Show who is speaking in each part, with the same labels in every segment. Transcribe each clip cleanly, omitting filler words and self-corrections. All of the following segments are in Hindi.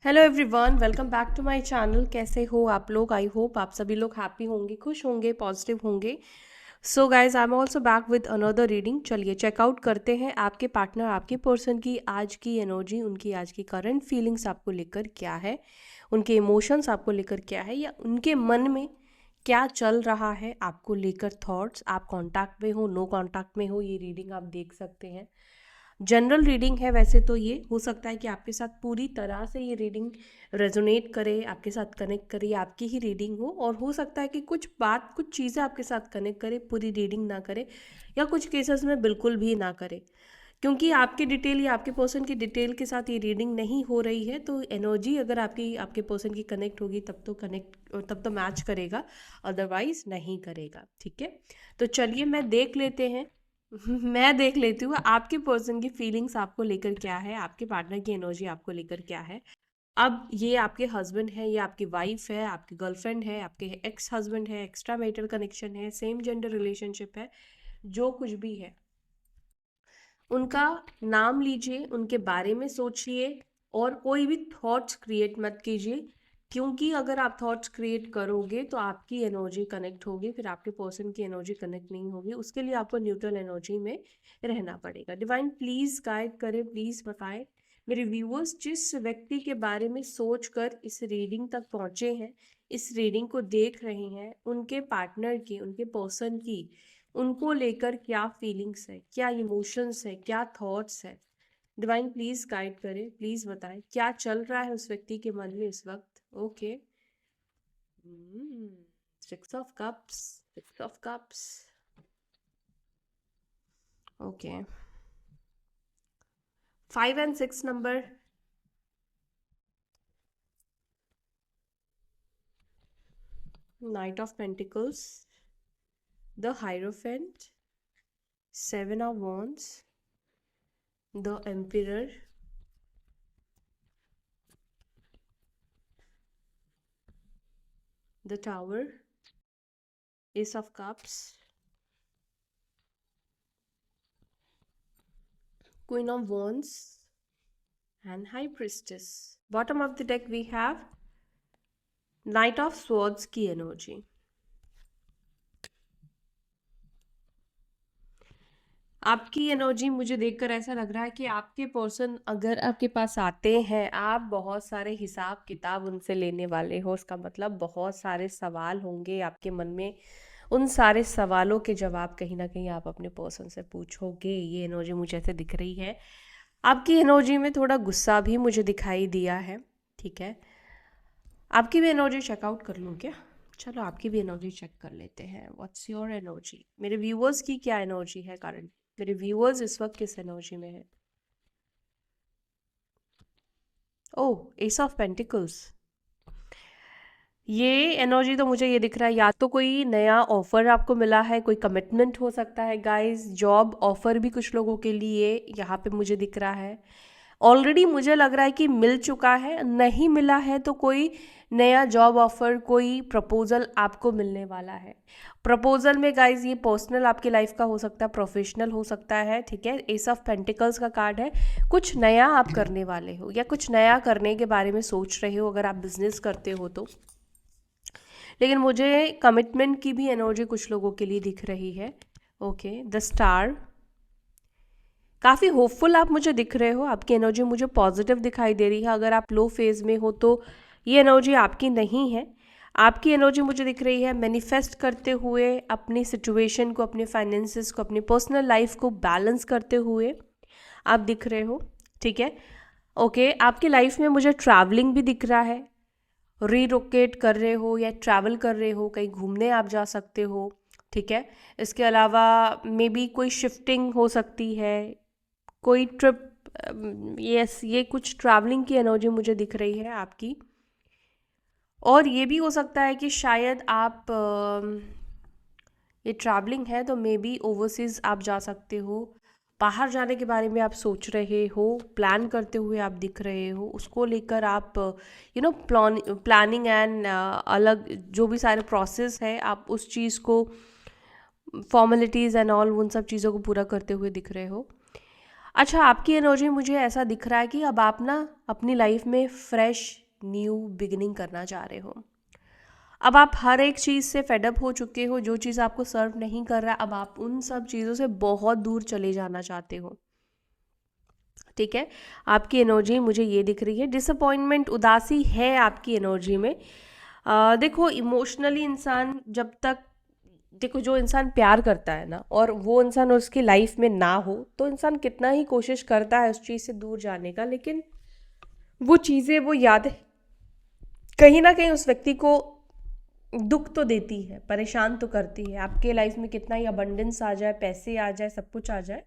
Speaker 1: Hello everyone, welcome back to my channel. कैसे हो आप लोग? आई होप आप सभी लोग हैप्पी होंगे, खुश होंगे, पॉजिटिव होंगे। So guys, I am also back with another reading. चलिए चेकआउट करते हैं आपके पार्टनर, आपके पर्सन की आज की एनर्जी, उनकी आज की करंट फीलिंग्स आपको लेकर क्या है, उनके इमोशंस आपको लेकर क्या है, या उनके मन में क्या चल रहा है आपको लेकर थॉट्स। आप कांटेक्ट में हो, नो कांटेक्ट में हो, ये रीडिंग आप देख सकते हैं। जनरल रीडिंग है वैसे तो, ये हो सकता है कि आपके साथ पूरी तरह से ये रीडिंग रेजोनेट करे, आपके साथ कनेक्ट करे, आपकी ही रीडिंग हो। और हो सकता है कि कुछ बात, कुछ चीज़ें आपके साथ कनेक्ट करे, पूरी रीडिंग ना करे, या कुछ केसेस में बिल्कुल भी ना करे। क्योंकि आपकी डिटेल या आपके पर्सन की डिटेल के साथ ये रीडिंग नहीं हो रही है, तो एनर्जी अगर आपकी आपके पर्सन की कनेक्ट होगी तब तो मैच करेगा, अदरवाइज नहीं करेगा। ठीक है, तो चलिए मैं देख लेते हैं मैं देख लेती हूँ आपके पर्सन की फीलिंग्स आपको लेकर क्या है, आपके पार्टनर की एनर्जी आपको लेकर क्या है। अब ये आपके हस्बैंड है, ये आपकी वाइफ है, आपकी गर्लफ्रेंड है, आपके एक्स हस्बैंड है, एक्स्ट्रा मैरिटल कनेक्शन है, सेम जेंडर रिलेशनशिप है, जो कुछ भी है, उनका नाम लीजिए, उनके बारे में सोचिए, और कोई भी थॉट्स क्रिएट मत कीजिए। क्योंकि अगर आप थॉट्स क्रिएट करोगे तो आपकी एनर्जी कनेक्ट होगी, फिर आपके पर्सन की एनर्जी कनेक्ट नहीं होगी। उसके लिए आपको न्यूट्रल एनर्जी में रहना पड़ेगा। डिवाइन प्लीज गाइड करें, प्लीज बताएं मेरे व्यूअर्स, जिस व्यक्ति के बारे में सोच कर इस रीडिंग तक पहुंचे हैं, इस रीडिंग को देख रहे हैं, उनके पार्टनर की, उनके पर्सन की, उनको लेकर क्या फीलिंग्स है, क्या इमोशंस है, क्या थॉट्स है। डिवाइन प्लीज गाइड करें, प्लीज बताएं क्या चल रहा है उस व्यक्ति के मन में इस वक्त। Okay, six of cups, six of cups. Okay, 5 and 6 number, knight of pentacles, the hierophant, 7 of wands, the emperor, the tower, ace of cups, queen of wands, and high priestess. Bottom of the deck we have night of swords की एनर्जी। आपकी एनर्जी मुझे देखकर ऐसा लग रहा है कि आपके पर्सन अगर आपके पास आते हैं, आप बहुत सारे हिसाब किताब उनसे लेने वाले हो। उसका मतलब बहुत सारे सवाल होंगे आपके मन में, उन सारे सवालों के जवाब कहीं ना कहीं आप अपने पर्सन से पूछोगे। ये एनर्जी मुझे ऐसे दिख रही है। आपकी एनर्जी में थोड़ा गुस्सा भी मुझे दिखाई दिया है। ठीक है, आपकी भी एनर्जी चेकआउट कर लूँ क्या? चलो आपकी भी एनर्जी चेक कर लेते हैं। What's your energy? मेरे व्यूअर्स की क्या एनर्जी है करंट? मेरे व्यूअर्स इस वक्त किस एनर्जी में है? ओह, एस ऑफ पेंटिकल्स। ये एनर्जी तो मुझे ये दिख रहा है, या तो कोई नया ऑफर आपको मिला है, कोई कमिटमेंट हो सकता है गाइस। जॉब ऑफर भी कुछ लोगों के लिए यहाँ पे मुझे दिख रहा है। ऑलरेडी मुझे लग रहा है कि मिल चुका है, नहीं मिला है तो कोई नया जॉब ऑफर, कोई प्रपोजल आपको मिलने वाला है। प्रपोजल में गाइज ये पर्सनल आपकी लाइफ का हो सकता है, प्रोफेशनल हो सकता है। ठीक है, एस ऑफ पेंटिकल्स का कार्ड है। कुछ नया आप करने वाले हो, या कुछ नया करने के बारे में सोच रहे हो अगर आप बिजनेस करते हो तो। लेकिन मुझे कमिटमेंट की भी एनर्जी कुछ लोगों के लिए दिख रही है। Okay, the star. काफ़ी होपफुल आप मुझे दिख रहे हो, आपकी एनर्जी मुझे पॉजिटिव दिखाई दे रही है। अगर आप लो फेज में हो तो ये एनर्जी आपकी नहीं है। आपकी एनर्जी मुझे दिख रही है मैनिफेस्ट करते हुए, अपनी सिचुएशन को, अपने फाइनेंसेस को, अपनी पर्सनल लाइफ को बैलेंस करते हुए आप दिख रहे हो। ठीक है, ओके, आपकी लाइफ में मुझे ट्रैवलिंग भी दिख रहा है। रीलोकेट कर रहे हो या ट्रैवल कर रहे हो, कहीं घूमने आप जा सकते हो। ठीक है, इसके अलावा मे बी कोई शिफ्टिंग हो सकती है, कोई ट्रिप। यस, ये कुछ ट्रैवलिंग की एनर्जी मुझे दिख रही है आपकी। और ये भी हो सकता है कि शायद आप ये ट्रैवलिंग है तो मे बी ओवरसीज आप जा सकते हो। बाहर जाने के बारे में आप सोच रहे हो, प्लान करते हुए आप दिख रहे हो, उसको लेकर आप प्लानिंग एंड अलग जो भी सारे प्रोसेस है, आप उस चीज़ को, फॉर्मेलिटीज़ एंड ऑल, उन सब चीज़ों को पूरा करते हुए दिख रहे हो। अच्छा, आपकी एनर्जी मुझे ऐसा दिख रहा है कि अब आप ना अपनी लाइफ में फ्रेश न्यू बिगिनिंग करना चाह रहे हो। अब आप हर एक चीज़ से फेडअप हो चुके हो, जो चीज़ आपको सर्व नहीं कर रहा, अब आप उन सब चीज़ों से बहुत दूर चले जाना चाहते हो। ठीक है, आपकी एनर्जी मुझे ये दिख रही है, डिसअपॉइंटमेंट, उदासी है आपकी एनर्जी में। देखो, इमोशनली इंसान जब तक, देखो जो इंसान प्यार करता है ना और वो इंसान उसकी लाइफ में ना हो, तो इंसान कितना ही कोशिश करता है उस चीज़ से दूर जाने का, लेकिन वो चीज़ें, वो यादें कहीं ना कहीं उस व्यक्ति को दुख तो देती है, परेशान तो करती है। आपके लाइफ में कितना ही अबंडेंस आ जाए, पैसे आ जाए, सब कुछ आ जाए,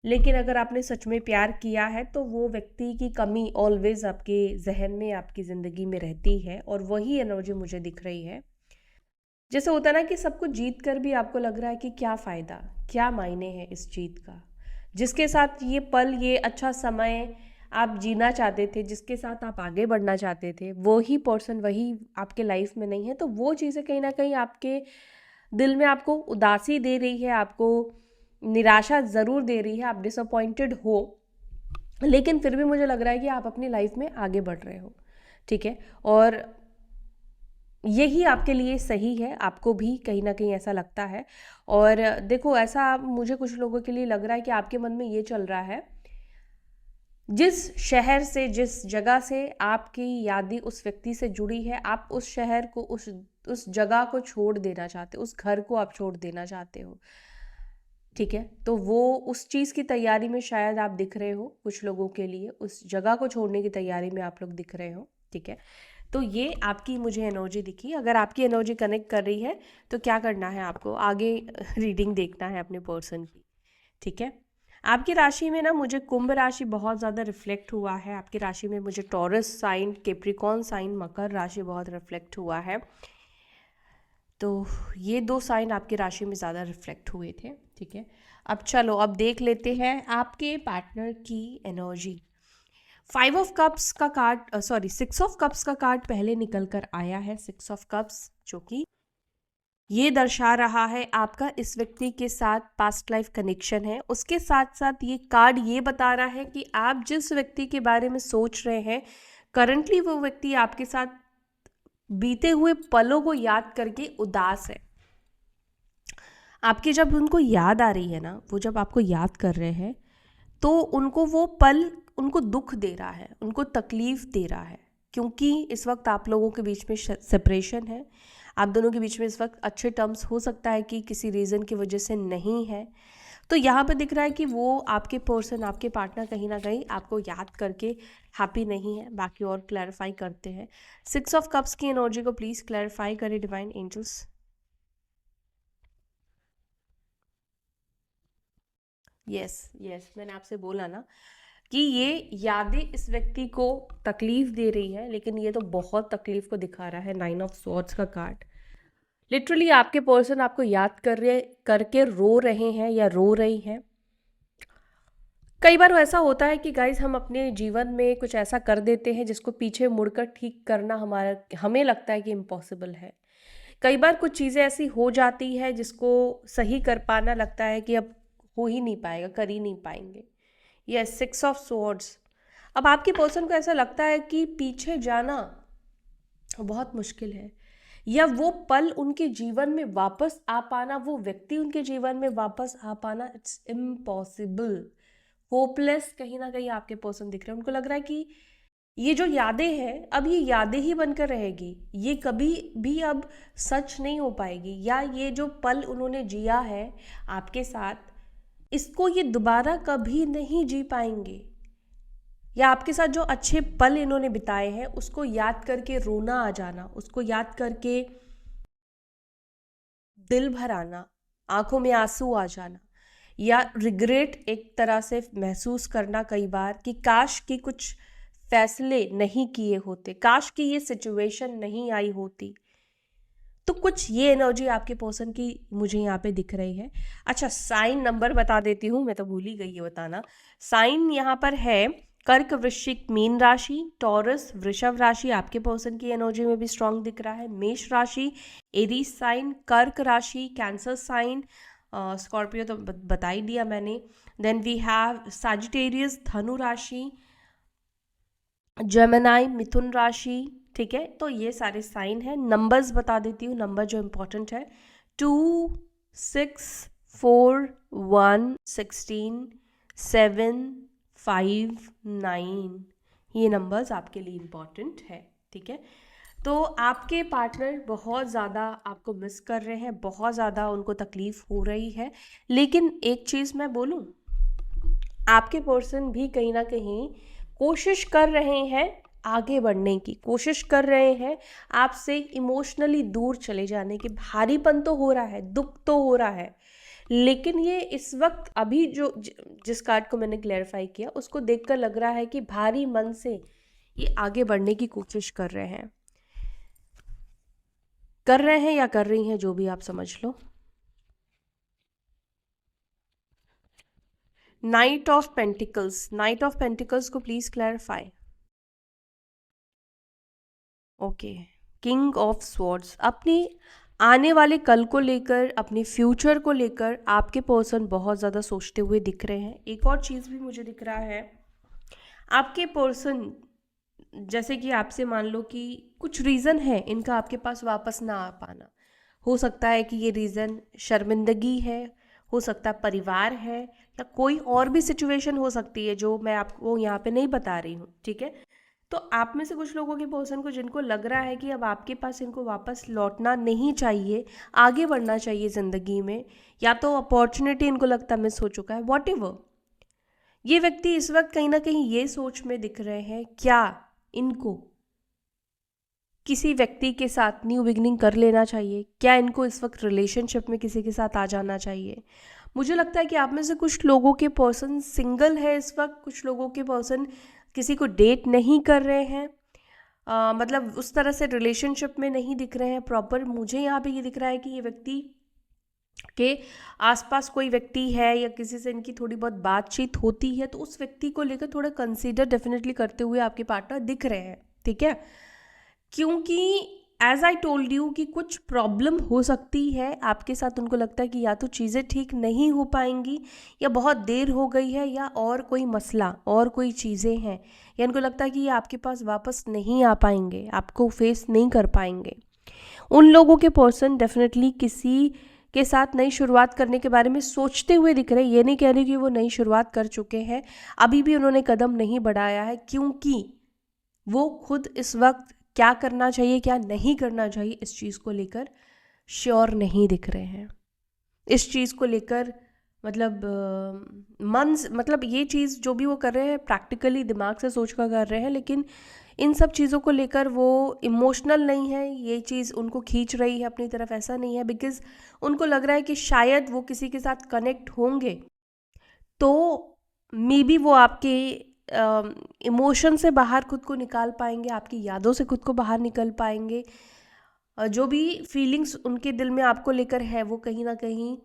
Speaker 1: लेकिन अगर आपने सच में प्यार किया है तो वो व्यक्ति की कमी ऑलवेज आपके जहन में, आपकी ज़िंदगी में रहती है, और वही एनर्जी मुझे दिख रही है। जैसे होता है ना कि सब कुछ जीत कर भी आपको लग रहा है कि क्या फ़ायदा, क्या मायने है इस जीत का। जिसके साथ ये पल, ये अच्छा समय आप जीना चाहते थे, जिसके साथ आप आगे बढ़ना चाहते थे, वो ही पर्सन, वही आपके लाइफ में नहीं है, तो वो चीज़ें कहीं ना कहीं आपके दिल में आपको उदासी दे रही है, आपको निराशा ज़रूर दे रही है, आप डिसअपॉइंटेड हो, लेकिन फिर भी मुझे लग रहा है कि आप अपनी लाइफ में आगे बढ़ रहे हो। ठीक है, और यही आपके लिए सही है, आपको भी कहीं ना कहीं ऐसा लगता है। और देखो, ऐसा मुझे कुछ लोगों के लिए लग रहा है कि आपके मन में ये चल रहा है, जिस शहर से, जिस जगह से आपकी यादें उस व्यक्ति से जुड़ी है, आप उस शहर को, उस जगह को छोड़ देना चाहते हो, उस घर को आप छोड़ देना चाहते हो। ठीक है, तो वो उस चीज़ की तैयारी में शायद आप दिख रहे हो, कुछ लोगों के लिए उस जगह को छोड़ने की तैयारी में आप लोग दिख रहे हो। ठीक है, तो ये आपकी मुझे एनर्जी दिखी। अगर आपकी एनर्जी कनेक्ट कर रही है तो क्या करना है, आपको आगे रीडिंग देखना है अपने पर्सन की। ठीक है, आपकी राशि में ना मुझे कुंभ राशि बहुत ज़्यादा रिफ्लेक्ट हुआ है, आपकी राशि में मुझे टॉरस साइन, कैप्रिकॉर्न साइन, मकर राशि बहुत रिफ्लेक्ट हुआ है। तो ये दो साइन आपकी राशि में ज़्यादा रिफ्लेक्ट हुए थे। ठीक है, अब चलो, अब देख लेते हैं आपके पार्टनर की एनर्जी। 5 ऑफ कप्स का कार्ड, सॉरी 6 ऑफ कप्स का कार्ड पहले निकल कर आया है, 6 ऑफ कप्स, जो कि ये दर्शा रहा है आपका इस व्यक्ति के साथ पास्ट लाइफ कनेक्शन है। उसके साथ साथ ये कार्ड ये बता रहा है कि आप जिस व्यक्ति के बारे में सोच रहे हैं, करंटली वो व्यक्ति आपके साथ बीते हुए पलों को याद करके उदास है। आपकी जब उनको याद आ रही है ना, वो जब आपको याद कर रहे हैं, तो उनको वो पल, उनको दुख दे रहा है, उनको तकलीफ दे रहा है, क्योंकि इस वक्त आप लोगों के बीच में सेपरेशन है। आप दोनों के बीच में इस वक्त अच्छे टर्म्स, हो सकता है कि किसी रीज़न की वजह से नहीं है। तो यहाँ पे दिख रहा है कि वो आपके पर्सन, आपके पार्टनर कहीं ना कहीं आपको याद करके हैप्पी नहीं है। बाकी और क्लैरिफाई करते हैं। 6 ऑफ कप्स की एनर्जी को प्लीज़ क्लैरिफाई करें डिवाइन एंजल्स। यस यस, मैंने आपसे बोला ना कि ये यादें इस व्यक्ति को तकलीफ दे रही है, लेकिन ये तो बहुत तकलीफ को दिखा रहा है। 9 ऑफ स्वॉर्ड्स का कार्ड, लिटरली आपके पर्सन आपको याद कर रहे, करके रो रहे हैं या रो रही हैं। कई बार ऐसा होता है कि गाइज हम अपने जीवन में कुछ ऐसा कर देते हैं जिसको पीछे मुड़कर ठीक करना हमारा, हमें लगता है कि इम्पॉसिबल है। कई बार कुछ चीज़ें ऐसी हो जाती है जिसको सही कर पाना लगता है कि अब हो ही नहीं पाएगा, कर ही नहीं पाएंगे। Yes, 6 of swords. अब आपके पर्सन को ऐसा लगता है कि पीछे जाना बहुत मुश्किल है, या वो पल उनके जीवन में वापस आ पाना, वो व्यक्ति उनके जीवन में वापस आ पाना, इट्स इम्पॉसिबल, होपलेस कहीं ना कहीं आपके पर्सन दिख रहे हैं। उनको लग रहा है कि ये जो यादें हैं, अब ये यादें ही बनकर रहेगी, ये कभी भी अब सच नहीं हो पाएगी, या ये जो पल उन्होंने जिया है आपके साथ, इसको ये दोबारा कभी नहीं जी पाएंगे। या आपके साथ जो अच्छे पल इन्होंने बिताए हैं उसको याद करके रोना आ जाना, उसको याद करके दिल भर आना, आंखों में आंसू आ जाना, या रिग्रेट एक तरह से महसूस करना कई बार कि काश कि कुछ फैसले नहीं किए होते, काश कि ये सिचुएशन नहीं आई होती। तो कुछ ये एनर्जी आपके पर्सन की मुझे यहाँ पे दिख रही है। अच्छा, साइन नंबर बता देती हूँ, मैं तो भूल ही गई ये बताना। साइन यहाँ पर है कर्क, वृश्चिक, मीन राशि, टॉरस, वृषभ राशि आपके पर्सन की एनर्जी में भी स्ट्रांग दिख रहा है, मेष राशि, एरीज साइन, कर्क राशि, कैंसर साइन, स्कॉर्पियो तो बता ही दिया मैंने, देन वी हैव सैजिटेरियस धनु राशि, जेमिनाई मिथुन राशि, ठीक है। तो ये सारे साइन हैं। नंबर्स बता देती हूँ, नंबर जो इम्पोर्टेंट है 2, 6, 4, 1, 16, 7, 5, 9, ये नंबर्स आपके लिए इम्पॉर्टेंट है, ठीक है। तो आपके पार्टनर बहुत ज़्यादा आपको मिस कर रहे हैं, बहुत ज़्यादा उनको तकलीफ़ हो रही है, लेकिन एक चीज़ मैं बोलूँ, आपके पर्सन भी कहीं ना कहीं कोशिश कर रहे हैं, आगे बढ़ने की कोशिश कर रहे हैं, आपसे इमोशनली दूर चले जाने की। भारीपन तो हो रहा है, दुख तो हो रहा है, लेकिन ये इस वक्त अभी जो जिस कार्ड को मैंने क्लैरिफाई किया उसको देखकर लग रहा है कि भारी मन से ये आगे बढ़ने की कोशिश कर रहे हैं, या कर रही हैं, जो भी आप समझ लो। Knight of pentacles, knight of pentacles को please clarify. Okay, king of swords, अपनी आने वाले कल को लेकर, अपने फ्यूचर को लेकर आपके पर्सन बहुत ज़्यादा सोचते हुए दिख रहे हैं। एक और चीज़ भी मुझे दिख रहा है, आपके पर्सन जैसे कि आपसे मान लो कि कुछ रीज़न है इनका आपके पास वापस ना आ पाना। हो सकता है कि ये रीज़न शर्मिंदगी है, हो सकता है परिवार है, या कोई और भी सिचुएशन हो सकती है जो मैं आपको यहाँ पे नहीं बता रही हूँ, ठीक है। तो आप में से कुछ लोगों के पर्सन को जिनको लग रहा है कि अब आपके पास इनको वापस लौटना नहीं चाहिए, आगे बढ़ना चाहिए ज़िंदगी में, या तो अपॉर्चुनिटी इनको लगता मिस हो चुका है, वॉट एवर, ये व्यक्ति इस वक्त कहीं ना कहीं ये सोच में दिख रहे हैं, क्या इनको किसी व्यक्ति के साथ न्यू बिगनिंग कर लेना चाहिए, क्या इनको इस वक्त रिलेशनशिप में किसी के साथ आ जाना चाहिए। मुझे लगता है कि आप में से कुछ लोगों के पर्सन सिंगल है इस वक्त, कुछ लोगों के पर्सन किसी को डेट नहीं कर रहे हैं, मतलब उस तरह से रिलेशनशिप में नहीं दिख रहे हैं प्रॉपर। मुझे यहाँ पे ये दिख रहा है कि ये व्यक्ति के आसपास कोई व्यक्ति है या किसी से इनकी थोड़ी बहुत बातचीत होती है, तो उस व्यक्ति को लेकर थोड़ा कंसीडर डेफिनेटली करते हुए आपके पार्टनर दिख रहे हैं, ठीक है। क्योंकि एज आई टोल्ड यू कि कुछ प्रॉब्लम हो सकती है आपके साथ, उनको लगता है कि या तो चीज़ें ठीक नहीं हो पाएंगी, या बहुत देर हो गई है, या और कोई मसला और कोई चीज़ें हैं, या इनको लगता है कि ये आपके पास वापस नहीं आ पाएंगे, आपको फेस नहीं कर पाएंगे। उन लोगों के पर्सन डेफिनेटली किसी के साथ नई शुरुआत करने के बारे में सोचते हुए दिख रहे हैं। ये नहीं कह रही कि वो नई शुरुआत कर चुके हैं, अभी भी उन्होंने कदम नहीं बढ़ाया है, क्योंकि वो खुद इस वक्त क्या करना चाहिए क्या नहीं करना चाहिए इस चीज़ को लेकर श्योर नहीं दिख रहे हैं। इस चीज़ को लेकर मतलब मतलब ये चीज़ जो भी वो कर रहे हैं प्रैक्टिकली दिमाग से सोच कर रहे हैं, लेकिन इन सब चीज़ों को लेकर वो इमोशनल नहीं है, ये चीज़ उनको खींच रही है अपनी तरफ, ऐसा नहीं है। बिकॉज उनको लग रहा है कि शायद वो किसी के साथ कनेक्ट होंगे तो मे बी वो आपके इमोशन से बाहर खुद को निकाल पाएंगे, आपकी यादों से खुद को बाहर निकल पाएंगे। जो भी फीलिंग्स उनके दिल में आपको लेकर है, वो कहीं ना कहीं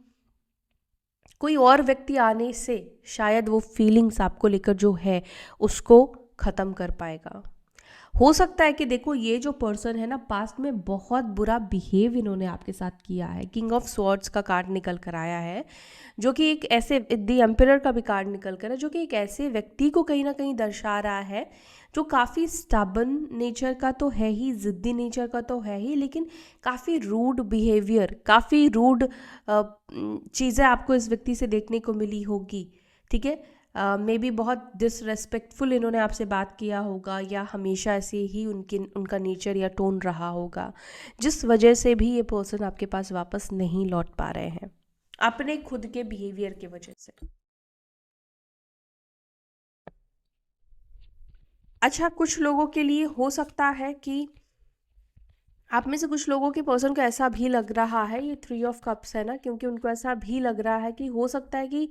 Speaker 1: कोई और व्यक्ति आने से शायद वो फीलिंग्स आपको लेकर जो है उसको ख़त्म कर पाएगा। हो सकता है कि देखो ये जो पर्सन है ना, पास्ट में बहुत बुरा बिहेव इन्होंने आपके साथ किया है। किंग ऑफ स्वॉर्ड्स का कार्ड निकल कर आया है, जो कि एक ऐसे, द एम्परर का भी कार्ड निकल कर है, जो कि एक ऐसे व्यक्ति को कहीं ना कहीं दर्शा रहा है जो काफ़ी स्टबन नेचर का तो है ही, ज़िद्दी नेचर का तो है ही, लेकिन काफ़ी रूड बिहेवियर, काफ़ी रूड चीज़ें आपको इस व्यक्ति से देखने को मिली होगी, ठीक है। मे बी बहुत डिसरेस्पेक्टफुल इन्होंने आपसे बात किया होगा, या हमेशा ऐसे ही उनका नेचर या टोन रहा होगा, जिस वजह से भी ये पर्सन आपके पास वापस नहीं लौट पा रहे हैं अपने खुद के बिहेवियर की वजह से। अच्छा, कुछ लोगों के लिए हो सकता है कि आप में से कुछ लोगों के पर्सन को ऐसा भी लग रहा है, ये 3 ऑफ कप्स है ना, क्योंकि उनको ऐसा भी लग रहा है कि हो सकता है कि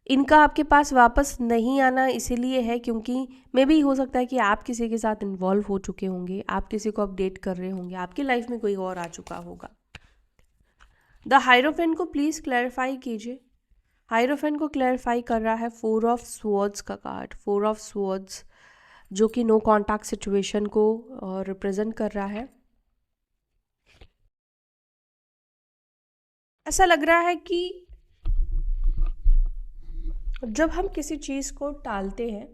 Speaker 1: इनका आपके पास वापस नहीं आना इसीलिए है क्योंकि मे बी हो सकता है कि आप किसी के साथ इन्वॉल्व हो चुके होंगे, आप किसी को अपडेट कर रहे होंगे, आपकी लाइफ में कोई और आ चुका होगा। द हायरोफेंट को प्लीज़ क्लैरिफाई कीजिए। हायरोफेंट को क्लैरिफाई कर रहा है 4 ऑफ स्वॉर्ड्स का कार्ड, 4 ऑफ स्वॉर्ड्स, जो कि नो कॉन्टैक्ट सिचुएशन को रिप्रेजेंट कर रहा है। ऐसा लग रहा है कि जब हम किसी चीज़ को टालते हैं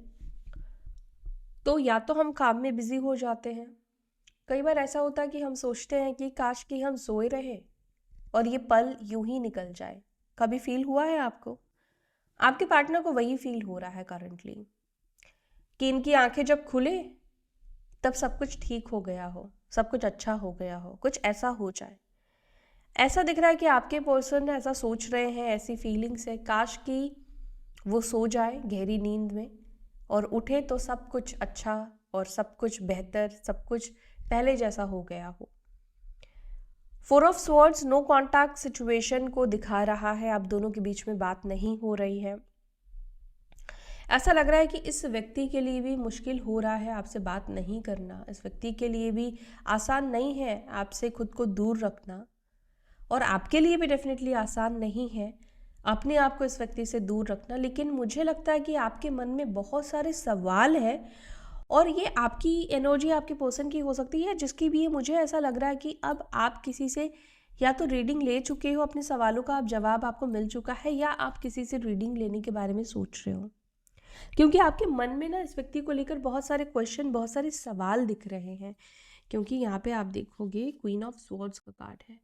Speaker 1: तो या तो हम काम में बिजी हो जाते हैं। कई बार ऐसा होता है कि हम सोचते हैं कि काश कि हम सोए रहे और ये पल यूं ही निकल जाए। कभी फील हुआ है आपको? आपके पार्टनर को वही फील हो रहा है करंटली, कि इनकी आंखें जब खुले तब सब कुछ ठीक हो गया हो, सब कुछ अच्छा हो गया हो, कुछ ऐसा हो जाए। ऐसा दिख रहा है कि आपके पर्सन ऐसा सोच रहे हैं, ऐसी फीलिंग्स है, काश कि वो सो जाए गहरी नींद में और उठे तो सब कुछ अच्छा और सब कुछ बेहतर, सब कुछ पहले जैसा हो गया हो। Four of swords no contact situation को दिखा रहा है, आप दोनों के बीच में बात नहीं हो रही है। ऐसा लग रहा है कि इस व्यक्ति के लिए भी मुश्किल हो रहा है आपसे बात नहीं करना, इस व्यक्ति के लिए भी आसान नहीं है आपसे खुद को दूर रखना, और आपके लिए भी डेफिनेटली आसान नहीं है अपने आप को इस व्यक्ति से दूर रखना। लेकिन मुझे लगता है कि आपके मन में बहुत सारे सवाल हैं और ये आपकी एनर्जी आपके पर्सन की हो सकती है जिसकी भी है। मुझे ऐसा लग रहा है कि अब आप किसी से या तो रीडिंग ले चुके हो, अपने सवालों का आप जवाब आपको मिल चुका है, या आप किसी से रीडिंग लेने के बारे में सोच रहे हो, क्योंकि आपके मन में ना इस व्यक्ति को लेकर बहुत सारे क्वेश्चन, बहुत सारे सवाल दिख रहे हैं। क्योंकि यहाँ पे आप देखोगे क्वीन ऑफ स्वॉर्ड्स का कार्ड है।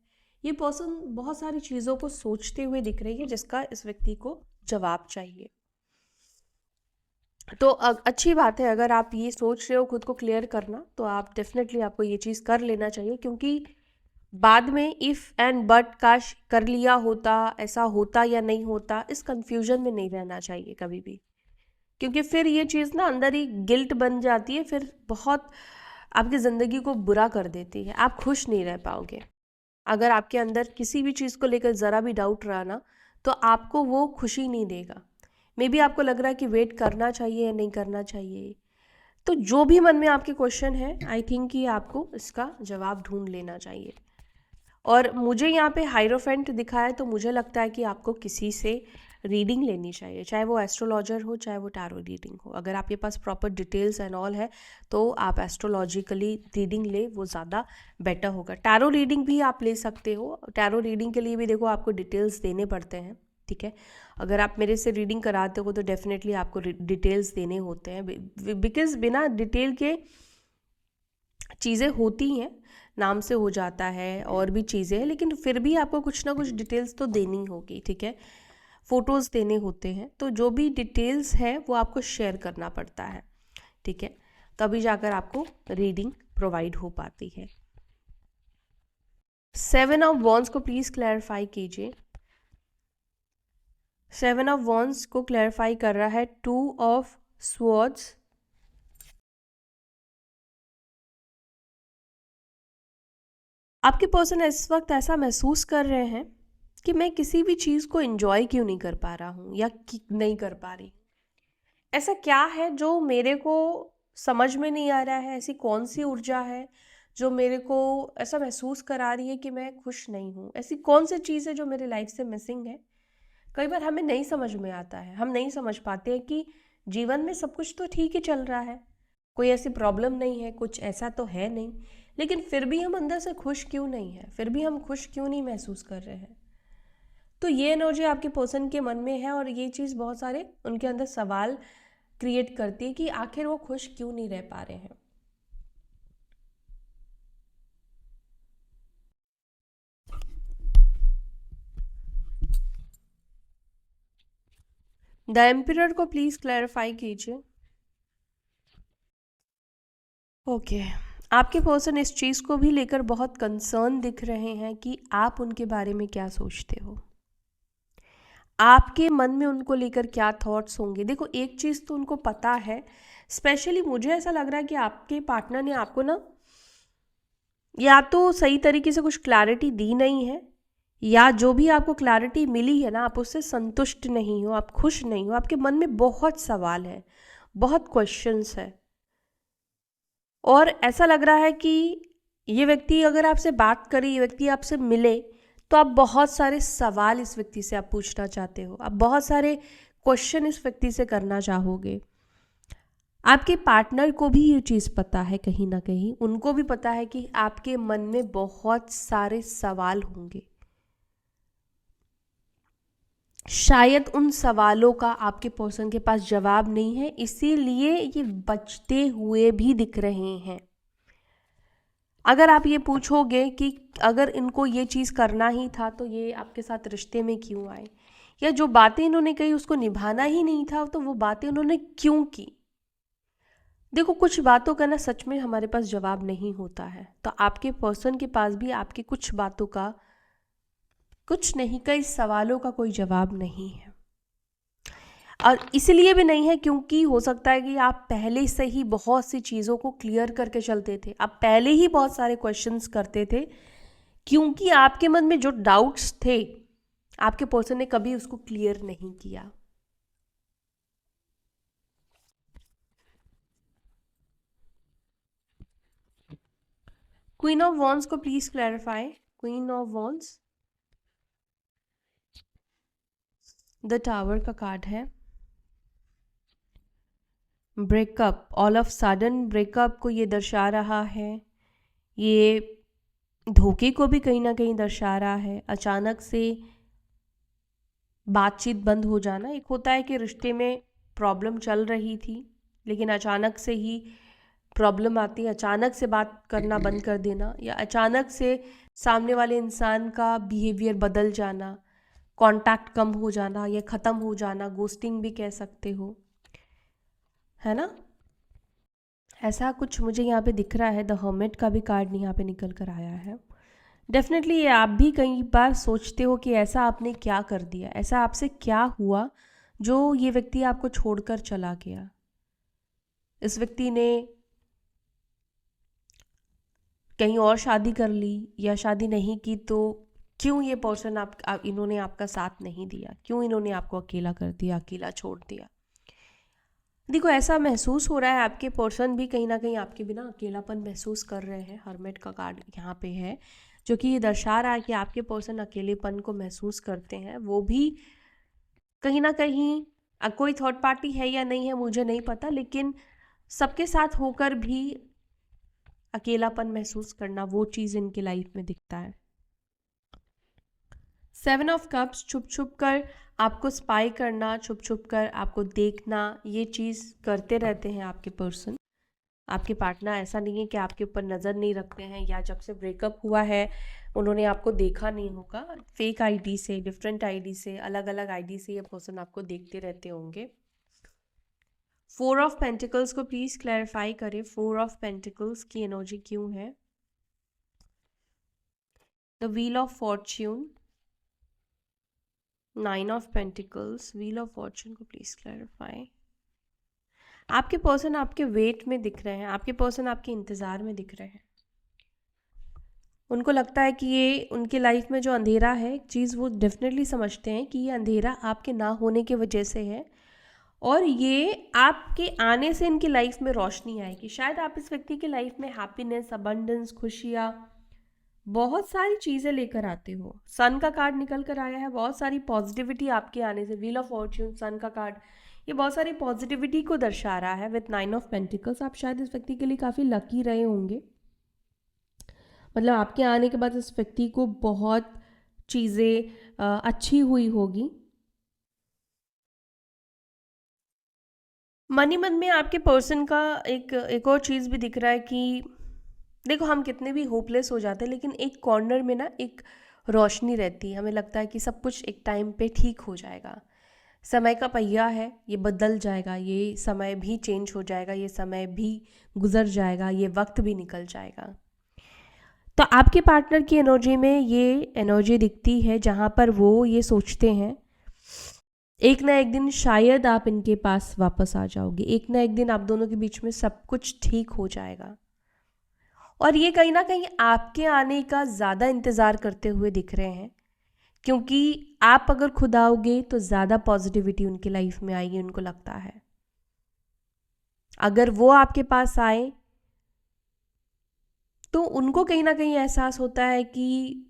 Speaker 1: ये पर्सन बहुत सारी चीज़ों को सोचते हुए दिख रही है जिसका इस व्यक्ति को जवाब चाहिए। तो अच्छी बात है, अगर आप ये सोच रहे हो खुद को क्लियर करना, तो आप डेफिनेटली आपको ये चीज़ कर लेना चाहिए, क्योंकि बाद में इफ़ एंड बट काश कर लिया होता, ऐसा होता या नहीं होता, इस कंफ्यूजन में नहीं रहना चाहिए कभी भी, क्योंकि फिर ये चीज़ ना अंदर ही गिल्ट बन जाती है, फिर बहुत आपकी ज़िंदगी को बुरा कर देती है, आप खुश नहीं रह पाओगे। अगर आपके अंदर किसी भी चीज़ को लेकर ज़रा भी डाउट रहा ना, तो आपको वो खुशी नहीं देगा। मे बी आपको लग रहा है कि वेट करना चाहिए या नहीं करना चाहिए। तो जो भी मन में आपके क्वेश्चन है, आई थिंक कि आपको इसका जवाब ढूंढ लेना चाहिए। और मुझे यहाँ पे हाइरोफेंट दिखा है, तो मुझे लगता है कि आपको किसी से रीडिंग लेनी चाहिए, चाहे वो एस्ट्रोलॉजर हो, चाहे वो टैरो रीडिंग हो। अगर आपके पास प्रॉपर डिटेल्स एंड ऑल है तो आप एस्ट्रोलॉजिकली रीडिंग ले, वो ज़्यादा बेटर होगा। टैरो रीडिंग भी आप ले सकते हो। टैरो रीडिंग के लिए भी देखो आपको डिटेल्स देने पड़ते हैं, ठीक है। अगर आप मेरे से रीडिंग कराते हो तो डेफिनेटली आपको डिटेल्स देने होते हैं, बिकॉज बिना डिटेल के चीज़ें होती हैं, नाम से हो जाता है और भी चीज़ें हैं, लेकिन फिर भी आपको कुछ ना कुछ डिटेल्स तो देनी होगी, ठीक है। फ़ोटोज़ देने होते हैं, तो जो भी डिटेल्स है वो आपको शेयर करना पड़ता है, ठीक है, तभी जाकर आपको रीडिंग प्रोवाइड हो पाती है। 7 ऑफ वॉन्ड्स को प्लीज़ क्लैरिफाई कीजिए। 7 ऑफ वॉन्ड्स को क्लैरिफाई कर रहा है 2 ऑफ स्वॉर्ड्स। आपके पर्सन इस वक्त ऐसा महसूस कर रहे हैं कि मैं किसी भी चीज़ को एंजॉय क्यों नहीं कर पा रहा हूँ या नहीं कर पा रही। ऐसा क्या है जो मेरे को समझ में नहीं आ रहा है? ऐसी कौन सी ऊर्जा है जो मेरे को ऐसा महसूस करा रही है कि मैं खुश नहीं हूँ? ऐसी कौन सी चीज़ है जो मेरे लाइफ से मिसिंग है? कई बार हमें नहीं समझ में आता है, हम नहीं समझ पाते हैं कि जीवन में सब कुछ तो ठीक ही चल रहा है, कोई ऐसी प्रॉब्लम नहीं है, कुछ ऐसा तो है नहीं, लेकिन फिर भी हम अंदर से खुश क्यों नहीं है, फिर भी हम खुश क्यों नहीं महसूस कर रहे हैं। तो ये एनर्जी आपके पर्सन के मन में है और ये चीज़ बहुत सारे उनके अंदर सवाल क्रिएट करती है कि आखिर वो खुश क्यों नहीं रह पा रहे हैं। द एम्पिरर को प्लीज क्लैरिफाई कीजिए। ओके, आपके पर्सन इस चीज़ को भी लेकर बहुत कंसर्न दिख रहे हैं कि आप उनके बारे में क्या सोचते हो, आपके मन में उनको लेकर क्या थॉट्स होंगे। देखो, एक चीज़ तो उनको पता है, स्पेशली मुझे ऐसा लग रहा है कि आपके पार्टनर ने आपको ना या तो सही तरीके से कुछ क्लैरिटी दी नहीं है, या जो भी आपको क्लैरिटी मिली है ना, आप उससे संतुष्ट नहीं हो, आप खुश नहीं हो, आपके मन में बहुत सवाल है, बहुत क्वेश्चंस है। और ऐसा लग रहा है कि ये व्यक्ति अगर आपसे बात करे, ये व्यक्ति आपसे मिले, तो आप बहुत सारे सवाल इस व्यक्ति से आप पूछना चाहते हो, आप बहुत सारे क्वेश्चन इस व्यक्ति से करना चाहोगे। आपके पार्टनर को भी ये चीज़ पता है, कहीं ना कहीं उनको भी पता है कि आपके मन में बहुत सारे सवाल होंगे। शायद उन सवालों का आपके पर्सन के पास जवाब नहीं है, इसीलिए ये बचते हुए भी दिख रहे हैं। अगर आप ये पूछोगे कि अगर इनको ये चीज़ करना ही था तो ये आपके साथ रिश्ते में क्यों आए, या जो बातें इन्होंने कही उसको निभाना ही नहीं था तो वो बातें उन्होंने क्यों की। देखो, कुछ बातों का ना सच में हमारे पास जवाब नहीं होता है, तो आपके पर्सन के पास भी आपकी कुछ बातों का, कुछ नहीं, कई सवालों का कोई जवाब नहीं है। और इसलिए भी नहीं है क्योंकि हो सकता है कि आप पहले से ही बहुत सी चीज़ों को क्लियर करके चलते थे, आप पहले ही बहुत सारे क्वेश्चंस करते थे, क्योंकि आपके मन में जो डाउट्स थे आपके पर्सन ने कभी उसको क्लियर नहीं किया। क्वीन ऑफ वॉन्ड्स को please clarify. Queen of wands, the tower का कार्ड है। Breakup, all of sudden breakup को ये दर्शा रहा है। ये धोखे को भी कहीं ना कहीं दर्शा रहा है। अचानक से बातचीत बंद हो जाना। एक होता है कि रिश्ते में प्रॉब्लम चल रही थी लेकिन अचानक से ही प्रॉब्लम आती है, अचानक से बात करना बंद कर देना, या अचानक से सामने वाले इंसान का बिहेवियर बदल जाना, कांटेक्ट कम हो जाना या ख़त्म हो जाना, गोस्टिंग भी कह सकते हो, है ना। ऐसा कुछ मुझे यहाँ पे दिख रहा है। द हर्मिट का भी कार्ड यहाँ पे निकल कर आया है। डेफिनेटली ये आप भी कई बार सोचते हो कि ऐसा आपने क्या कर दिया, ऐसा आपसे क्या हुआ जो ये व्यक्ति आपको छोड़कर चला गया। इस व्यक्ति ने कहीं और शादी कर ली या शादी नहीं की, तो क्यों ये पर्सन इन्होंने आपका साथ नहीं दिया, क्यों इन्होंने आपको अकेला कर दिया, अकेला छोड़ दिया। देखो, ऐसा महसूस हो रहा है आपके पर्सन भी कहीं ना कहीं आपके बिना अकेलापन महसूस कर रहे हैं। हर्मिट का कार्ड यहाँ पे है जो कि ये दर्शा रहा है कि आपके पर्सन अकेलेपन को महसूस करते हैं। वो भी कहीं ना कहीं कोई थर्ड पार्टी है या नहीं है मुझे नहीं पता, लेकिन सबके साथ होकर भी अकेलापन महसूस करना, वो चीज़ इनकी लाइफ में दिखता है। 7 ऑफ कप्स, छुप छुप कर आपको स्पाई करना, छुप छुप कर आपको देखना, ये चीज़ करते रहते हैं आपके पर्सन। आपके पार्टनर ऐसा नहीं है कि आपके ऊपर नज़र नहीं रखते हैं या जब से ब्रेकअप हुआ है उन्होंने आपको देखा नहीं होगा। फेक आईडी से, डिफरेंट आईडी से, अलग अलग आईडी से ये पर्सन आपको देखते रहते होंगे। 4 ऑफ पेंटिकल्स को प्लीज़ क्लैरिफाई करें। 4 ऑफ पेंटिकल्स की एनर्जी क्यों है। The wheel of Fortune, 9 of pentacles, wheel of Fortune को प्लीज़ क्लैरिफाई। आपके पर्सन आपके वेट में दिख रहे हैं, आपके पर्सन आपके इंतज़ार में दिख रहे हैं। उनको लगता है कि ये उनके लाइफ में जो अंधेरा है, एक चीज़ वो डेफिनेटली समझते हैं कि ये अंधेरा आपके ना होने की वजह से है और ये आपके आने से इनकी लाइफ में रोशनी आएगी। शायद आप इस व्यक्ति की लाइफ में हैप्पीनेस, अबंडेंस, खुशियाँ, बहुत सारी चीज़ें लेकर आते हो। सन का कार्ड निकल कर आया है, बहुत सारी पॉजिटिविटी आपके आने से। व्हील ऑफ फॉर्च्यून, सन का कार्ड, ये बहुत सारी पॉजिटिविटी को दर्शा रहा है। विथ 9 ऑफ पेंटिकल्स, आप शायद इस व्यक्ति के लिए काफ़ी लकी रहे होंगे। मतलब आपके आने के बाद इस व्यक्ति को बहुत चीज़ें अच्छी हुई होगी। मनी मन में आपके पर्सन का एक और चीज़ भी दिख रहा है कि देखो, हम कितने भी होपलेस हो जाते हैं लेकिन एक कॉर्नर में ना एक रोशनी रहती है। हमें लगता है कि सब कुछ एक टाइम पे ठीक हो जाएगा। समय का पहिया है, ये बदल जाएगा, ये समय भी चेंज हो जाएगा, ये समय भी गुजर जाएगा, ये वक्त भी निकल जाएगा। तो आपके पार्टनर की एनर्जी में ये एनर्जी दिखती है जहाँ पर वो ये सोचते हैं एक ना एक दिन शायद आप इनके पास वापस आ जाओगे, एक ना एक दिन आप दोनों के बीच में सब कुछ ठीक हो जाएगा। और ये कहीं ना कहीं आपके आने का ज़्यादा इंतज़ार करते हुए दिख रहे हैं, क्योंकि आप अगर खुद आओगे तो ज़्यादा पॉजिटिविटी उनकी लाइफ में आएगी। उनको लगता है अगर वो आपके पास आए तो उनको कहीं ना कहीं एहसास होता है कि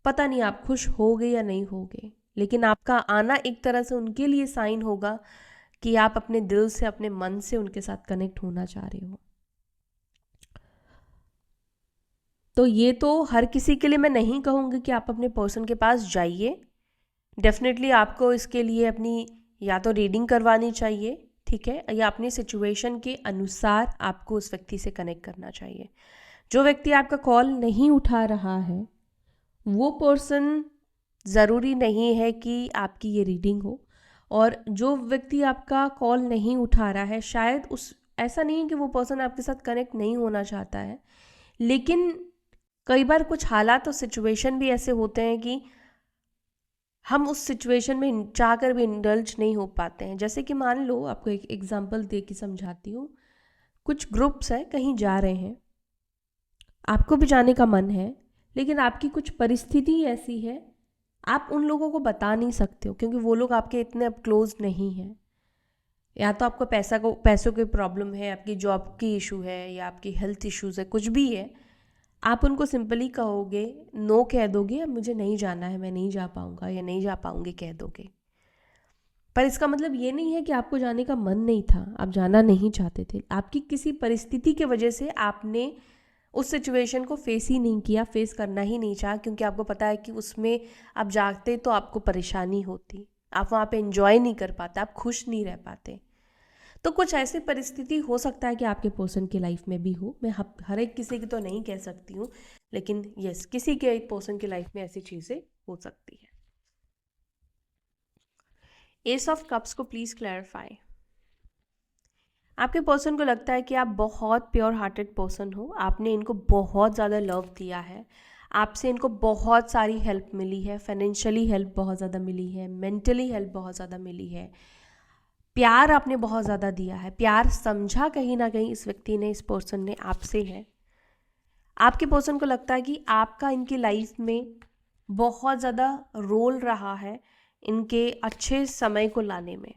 Speaker 1: पता नहीं आप खुश होगे या नहीं होगे, लेकिन आपका आना एक तरह से उनके लिए साइन होगा कि आप अपने दिल से, अपने मन से उनके साथ कनेक्ट होना चाह रहे हो। तो ये तो हर किसी के लिए मैं नहीं कहूँगी कि आप अपने पर्सन के पास जाइए, डेफिनेटली आपको इसके लिए अपनी या तो रीडिंग करवानी चाहिए, ठीक है, या अपनी सिचुएशन के अनुसार आपको उस व्यक्ति से कनेक्ट करना चाहिए। जो व्यक्ति आपका कॉल नहीं उठा रहा है वो पर्सन ज़रूरी नहीं है कि आपकी ये रीडिंग हो, और जो व्यक्ति आपका कॉल नहीं उठा रहा है शायद उस ऐसा नहीं है कि वो पर्सन आपके साथ कनेक्ट नहीं होना चाहता है, लेकिन कई बार कुछ हालात और सिचुएशन भी ऐसे होते हैं कि हम उस सिचुएशन में चाह कर भी इंडल्ज नहीं हो पाते हैं। जैसे कि मान लो, आपको एक एग्जांपल दे के समझाती हूँ। कुछ ग्रुप्स हैं, कहीं जा रहे हैं, आपको भी जाने का मन है, लेकिन आपकी कुछ परिस्थिति ऐसी है आप उन लोगों को बता नहीं सकते हो, क्योंकि वो लोग आपके इतने अब क्लोज नहीं हैं। या तो आपको पैसों की प्रॉब्लम है, आपकी जॉब की इशू है, या आपकी हेल्थ इश्यूज़ है, कुछ भी है। आप उनको सिंपली कहोगे, नो कह दोगे, अब मुझे नहीं जाना है, मैं नहीं जा पाऊँगा या नहीं जा पाऊँगी कह दोगे। पर इसका मतलब ये नहीं है कि आपको जाने का मन नहीं था, आप जाना नहीं चाहते थे। आपकी किसी परिस्थिति की वजह से आपने उस सिचुएशन को फेस ही नहीं किया, फेस करना ही नहीं चाहा, क्योंकि आपको पता है कि उसमें आप जाते तो आपको परेशानी होती, आप वहाँ पे एंजॉय नहीं कर पाते, आप खुश नहीं रह पाते। तो कुछ ऐसी परिस्थिति हो सकता है कि आपके पर्सन की लाइफ में भी हो। मैं हर एक किसी की तो नहीं कह सकती हूँ, लेकिन यस, किसी के एक पर्सन की लाइफ में ऐसी चीज़ें हो सकती है। एस ऑफ कप्स को प्लीज़ क्लैरिफाई। आपके पर्सन को लगता है कि आप बहुत प्योर हार्टेड पर्सन हो, आपने इनको बहुत ज़्यादा लव दिया है, आपसे इनको बहुत सारी हेल्प मिली है, फाइनेंशियली हेल्प बहुत ज़्यादा मिली है, मेंटली हेल्प बहुत ज़्यादा मिली है, प्यार आपने बहुत ज़्यादा दिया है, प्यार समझा कहीं ना कहीं इस व्यक्ति ने, इस पर्सन ने आपसे है। आपके पर्सन को लगता है कि आपका इनकी लाइफ में बहुत ज़्यादा रोल रहा है इनके अच्छे समय को लाने में।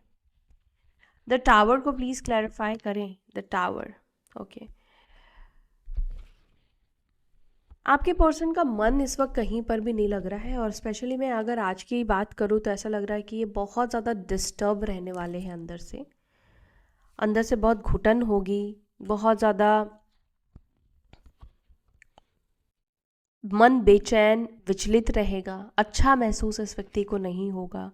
Speaker 1: द टावर को प्लीज़ क्लैरिफाई करें। The tower, okay. आपके पर्सन का मन इस वक्त कहीं पर भी नहीं लग रहा है, और स्पेशली मैं अगर आज की बात करूँ तो ऐसा लग रहा है कि ये बहुत ज़्यादा डिस्टर्ब रहने वाले हैं अंदर से बहुत घुटन होगी, बहुत ज़्यादा मन बेचैन विचलित रहेगा, अच्छा महसूस इस व्यक्ति को नहीं होगा,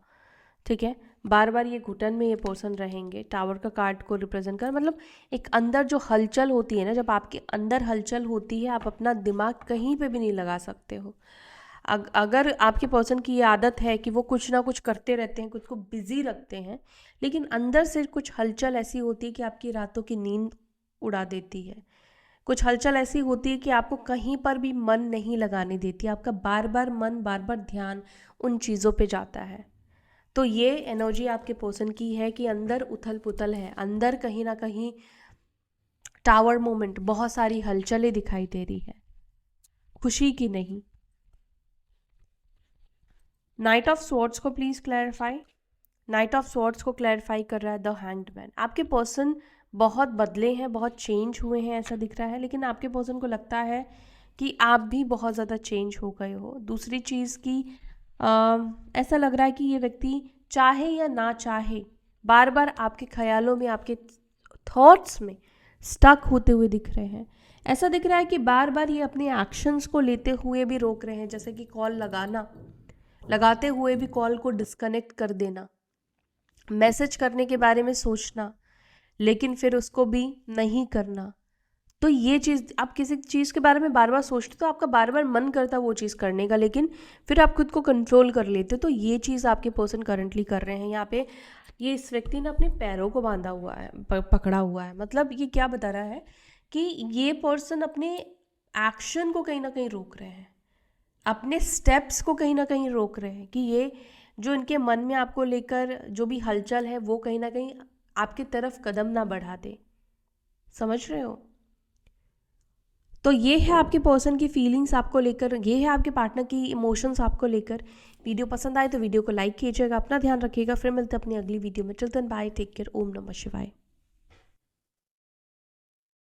Speaker 1: ठीक है। बार बार ये घुटन में ये पर्सन रहेंगे। टावर का कार्ड को रिप्रेजेंट कर, मतलब एक अंदर जो हलचल होती है ना, जब आपके अंदर हलचल होती है आप अपना दिमाग कहीं पे भी नहीं लगा सकते हो। अगर आपके पर्सन की ये आदत है कि वो कुछ ना कुछ करते रहते हैं, खुद को बिजी रखते हैं, लेकिन अंदर से कुछ हलचल ऐसी होती है कि आपकी रातों की नींद उड़ा देती है। कुछ हलचल ऐसी होती है कि आपको कहीं पर भी मन नहीं लगाने देती, आपका बार बार मन, बार बार ध्यान उन चीज़ों पे जाता है। तो ये एनर्जी आपके पर्सन की है कि अंदर उथल पुथल है, अंदर कहीं ना कहीं टावर मोमेंट, बहुत सारी हलचलें दिखाई दे रही है, खुशी की नहीं। नाइट ऑफ स्वॉर्ड्स को please clarify. Night of swords को क्लैरिफाई कर रहा है द हैंग्ड मैन। आपके पर्सन बहुत बदले हैं, बहुत चेंज हुए हैं ऐसा दिख रहा है, लेकिन आपके पर्सन को लगता है कि आप भी बहुत ज़्यादा चेंज हो गए हो। दूसरी चीज़ की ऐसा लग रहा है कि ये व्यक्ति चाहे या ना चाहे बार बार आपके ख्यालों में, आपके थॉट्स में स्टक होते हुए दिख रहे हैं। ऐसा दिख रहा है कि बार बार ये अपने एक्शंस को लेते हुए भी रोक रहे हैं, जैसे कि कॉल लगाते हुए भी कॉल को डिस्कनेक्ट कर देना, मैसेज करने के बारे में सोचना लेकिन फिर उसको भी नहीं करना। तो ये चीज़, आप किसी चीज़ के बारे में बार बार सोचते तो आपका बार बार मन करता वो चीज़ करने का, लेकिन फिर आप खुद को कंट्रोल कर लेते। तो ये चीज़ आपके पर्सन करंटली कर रहे हैं। यहाँ पे ये इस व्यक्ति ने अपने पैरों को बांधा हुआ है, पकड़ा हुआ है। मतलब ये क्या बता रहा है कि ये पर्सन अपने एक्शन को कहीं ना कहीं रोक रहे हैं, अपने स्टेप्स को कहीं ना कहीं रोक रहे हैं, कि ये जो इनके मन में आपको लेकर जो भी हलचल है वो कहीं ना कहीं आपकी तरफ कदम ना बढ़ा दे। समझ रहे हो? तो ये है आपके पर्सन की फीलिंग्स आपको लेकर, ये है आपके पार्टनर की इमोशंस आपको लेकर। वीडियो पसंद आए तो वीडियो को लाइक कीजिएगा, अपना ध्यान रखिएगा। फिर मिलते हैं अपनी अगली वीडियो में। चिल्ड्रन बाय, टेक केयर, ओम नमः शिवाय।